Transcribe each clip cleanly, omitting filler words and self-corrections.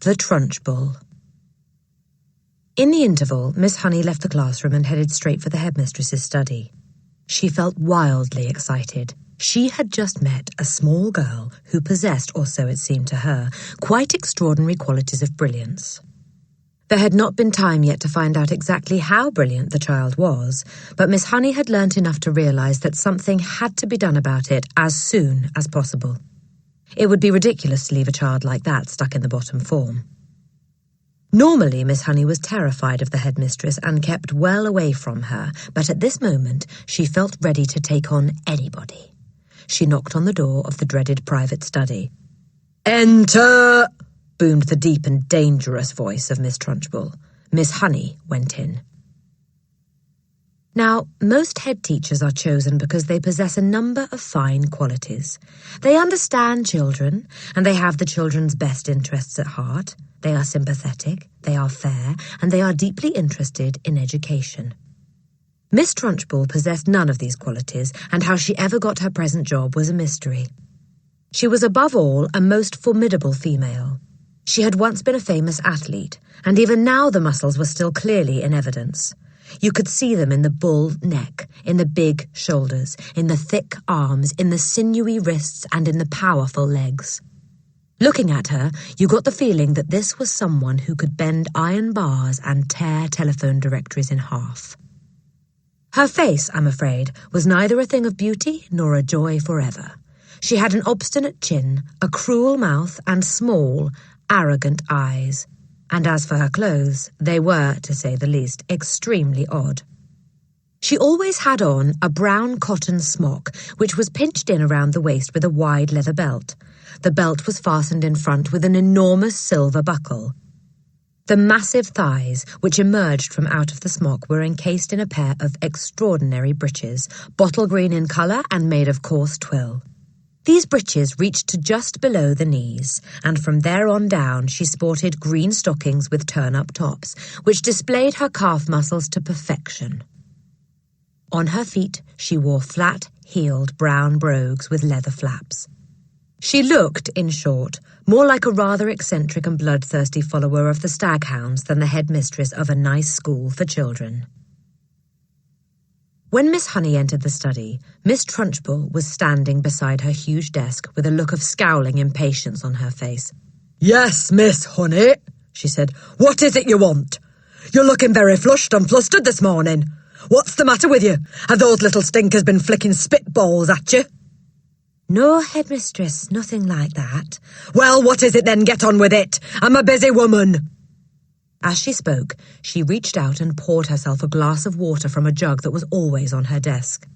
The Trunchbull. In the interval, Miss Honey left the classroom and headed straight for the headmistress's study. She felt wildly excited. She had just met a small girl who possessed, or so it seemed to her, quite extraordinary qualities of brilliance. There had not been time yet to find out exactly how brilliant the child was, but Miss Honey had learnt enough to realise that something had to be done about it as soon as possible. It would be ridiculous to leave a child like that stuck in the bottom form. Normally, Miss Honey was terrified of the headmistress and kept well away from her, but at this moment she felt ready to take on anybody. She knocked on the door of the dreaded private study. "Enter!" boomed the deep and dangerous voice of Miss Trunchbull. Miss Honey went in. Now, most head teachers are chosen because they possess a number of fine qualities. They understand children, and they have the children's best interests at heart. They are sympathetic, they are fair, and they are deeply interested in education. Miss Trunchbull possessed none of these qualities, and how she ever got her present job was a mystery. She was above all a most formidable female. She had once been a famous athlete, and even now the muscles were still clearly in evidence. You could see them in the bull neck, in the big shoulders, in the thick arms, in the sinewy wrists, and in the powerful legs. Looking at her, you got the feeling that this was someone who could bend iron bars and tear telephone directories in half. Her face, I'm afraid, was neither a thing of beauty nor a joy forever. She had an obstinate chin, a cruel mouth, and small, arrogant eyes. And as for her clothes, they were, to say the least, extremely odd. She always had on a brown cotton smock, which was pinched in around the waist with a wide leather belt. The belt was fastened in front with an enormous silver buckle. The massive thighs, which emerged from out of the smock, were encased in a pair of extraordinary breeches, bottle green in colour and made of coarse twill. These breeches reached to just below the knees, and from there on down she sported green stockings with turn-up tops, which displayed her calf muscles to perfection. On her feet she wore flat-heeled brown brogues with leather flaps. She looked, in short, more like a rather eccentric and bloodthirsty follower of the staghounds than the headmistress of a nice school for children. When Miss Honey entered the study, Miss Trunchbull was standing beside her huge desk with a look of scowling impatience on her face. "Yes, Miss Honey," she said. "What is it you want? You're looking very flushed and flustered this morning. What's the matter with you? Have those little stinkers been flicking spitballs at you?" "No, headmistress, nothing like that." "Well, what is it then? Get on with it. I'm a busy woman." As she spoke, she reached out and poured herself a glass of water from a jug that was always on her desk.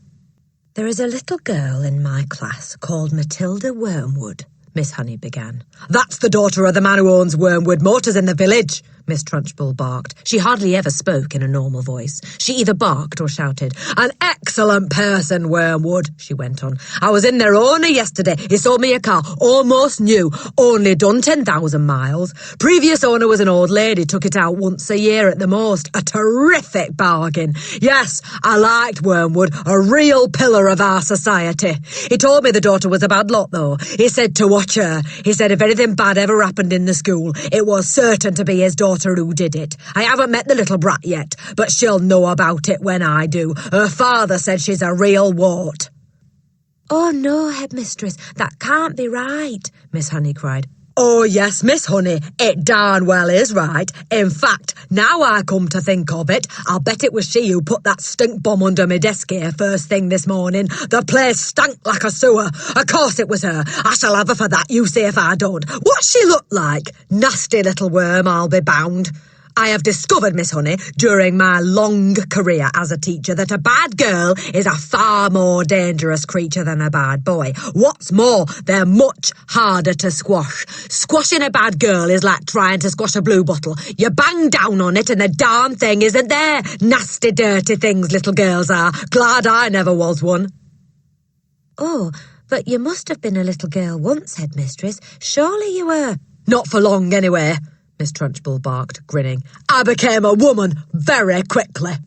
"There is a little girl in my class called Matilda Wormwood," Miss Honey began. "That's the daughter of the man who owns Wormwood Motors in the village," Miss Trunchbull barked. She hardly ever spoke in a normal voice. She either barked or shouted. "An excellent person, Wormwood," she went on. "I was in their owner yesterday. He sold me a car, almost new, only done 10,000 miles. Previous owner was an old lady, took it out once a year at the most. A terrific bargain. Yes, I liked Wormwood, a real pillar of our society. He told me the daughter was a bad lot, though. He said to watch her. He said if anything bad ever happened in the school, it was certain to be his daughter who did it. I haven't met the little brat yet, but she'll know about it when I do. Her father said she's a real wart." "Oh, no, headmistress, that can't be right," Miss Honey cried. "Oh, yes, Miss Honey, it darn well is right. In fact, now I come to think of it, I'll bet it was she who put that stink bomb under my desk here first thing this morning. The place stank like a sewer. Of course it was her. I shall have her for that, you see if I don't. What's she look like? Nasty little worm, I'll be bound. I have discovered, Miss Honey, during my long career as a teacher, that a bad girl is a far more dangerous creature than a bad boy. What's more, they're much harder to squash. Squashing a bad girl is like trying to squash a blue bottle. You bang down on it and the darn thing isn't there. Nasty, dirty things little girls are. Glad I never was one." "Oh, but you must have been a little girl once, headmistress. Surely you were." "Not for long, anyway," Miss Trunchbull barked, grinning. "I became a woman very quickly."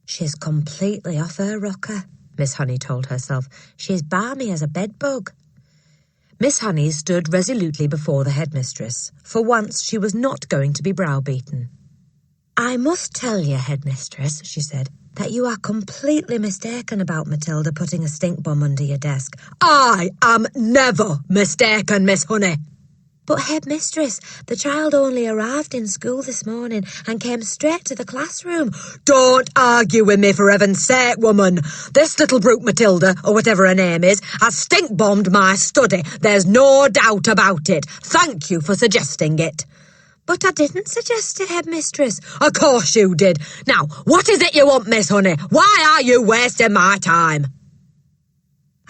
"She's completely off her rocker," Miss Honey told herself. "She's balmy as a bedbug." Miss Honey stood resolutely before the headmistress. For once, she was not going to be browbeaten. "I must tell you, headmistress," she said, "that you are completely mistaken about Matilda putting a stink bomb under your desk." "I am never mistaken, Miss Honey." "But, headmistress, the child only arrived in school this morning and came straight to the classroom." "Don't argue with me, for heaven's sake, woman. This little brute Matilda, or whatever her name is, has stink-bombed my study. There's no doubt about it. Thank you for suggesting it." "But I didn't suggest it, headmistress." "Of course you did. Now, what is it you want, Miss Honey? Why are you wasting my time?"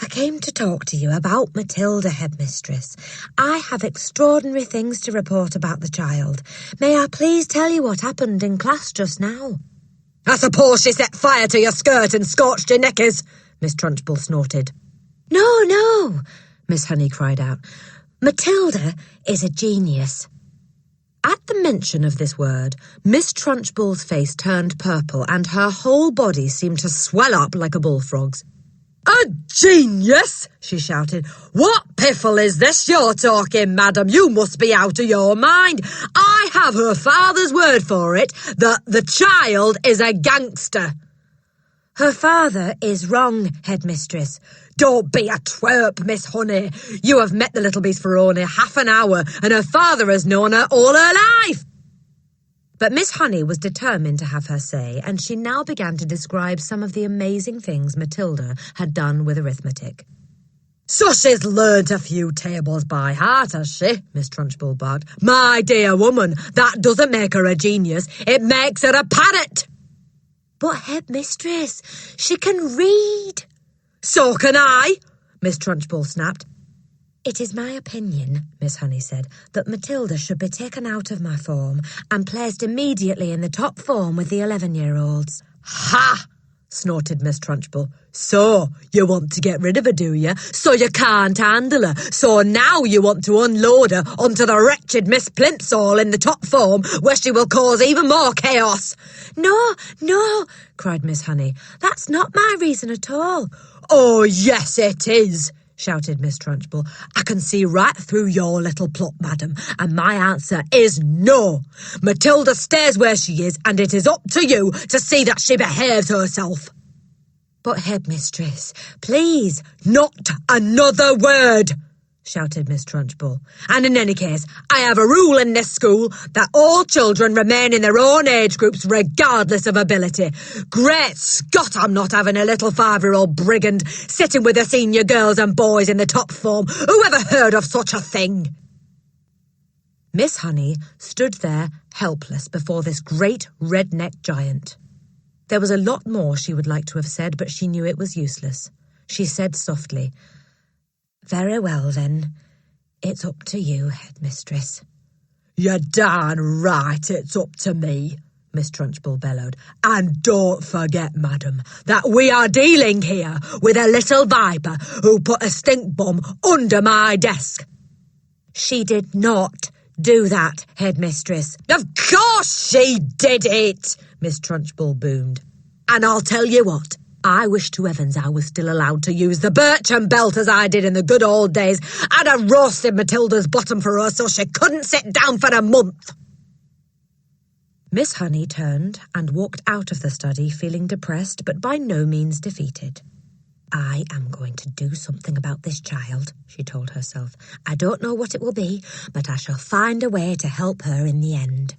"I came to talk to you about Matilda, headmistress. I have extraordinary things to report about the child. May I please tell you what happened in class just now?" "I suppose she set fire to your skirt and scorched your knickers," Miss Trunchbull snorted. No, Miss Honey cried out. "Matilda is a genius." At the mention of this word, Miss Trunchbull's face turned purple and her whole body seemed to swell up like a bullfrog's. "A genius!" she shouted. "What piffle is this you're talking, madam? You must be out of your mind. I have her father's word for it that the child is a gangster." "Her father is wrong, headmistress." "Don't be a twerp, Miss Honey. You have met the little beast for only half an hour, and her father has known her all her life." But Miss Honey was determined to have her say, and she now began to describe some of the amazing things Matilda had done with arithmetic. "So she's learnt a few tables by heart, has she?" Miss Trunchbull barked. "My dear woman, that doesn't make her a genius. It makes her a parrot." "But, headmistress, she can read." "So can I," Miss Trunchbull snapped. "It is my opinion," Miss Honey said, "that Matilda should be taken out of my form and placed immediately in the top form with the 11-year-olds. "Ha!" snorted Miss Trunchbull. "So, you want to get rid of her, do you? So you can't handle her. So now you want to unload her onto the wretched Miss Plimsoll in the top form, where she will cause even more chaos." No, cried Miss Honey. "That's not my reason at all." "Oh, yes, it is," shouted Miss Trunchbull. "I can see right through your little plot, madam, and my answer is no. Matilda stays where she is, and it is up to you to see that she behaves herself." "But, headmistress, please." "Not another word," shouted Miss Trunchbull. "And in any case, I have a rule in this school that all children remain in their own age groups regardless of ability. Great Scott, I'm not having a little 5-year-old brigand sitting with the senior girls and boys in the top form. Who ever heard of such a thing?" Miss Honey stood there helpless before this great red-necked giant. There was a lot more she would like to have said, but she knew it was useless. She said softly, "Very well, then. It's up to you, headmistress." "You're darn right it's up to me," Miss Trunchbull bellowed. "And don't forget, madam, that we are dealing here with a little viper who put a stink bomb under my desk." "She did not do that, headmistress." "Of course she did it," Miss Trunchbull boomed. "And I'll tell you what, I wish to heavens I was still allowed to use the birchen belt as I did in the good old days. I'd have roasted Matilda's bottom for her so she couldn't sit down for a month." Miss Honey turned and walked out of the study feeling depressed but by no means defeated. "I am going to do something about this child," she told herself. "I don't know what it will be, but I shall find a way to help her in the end."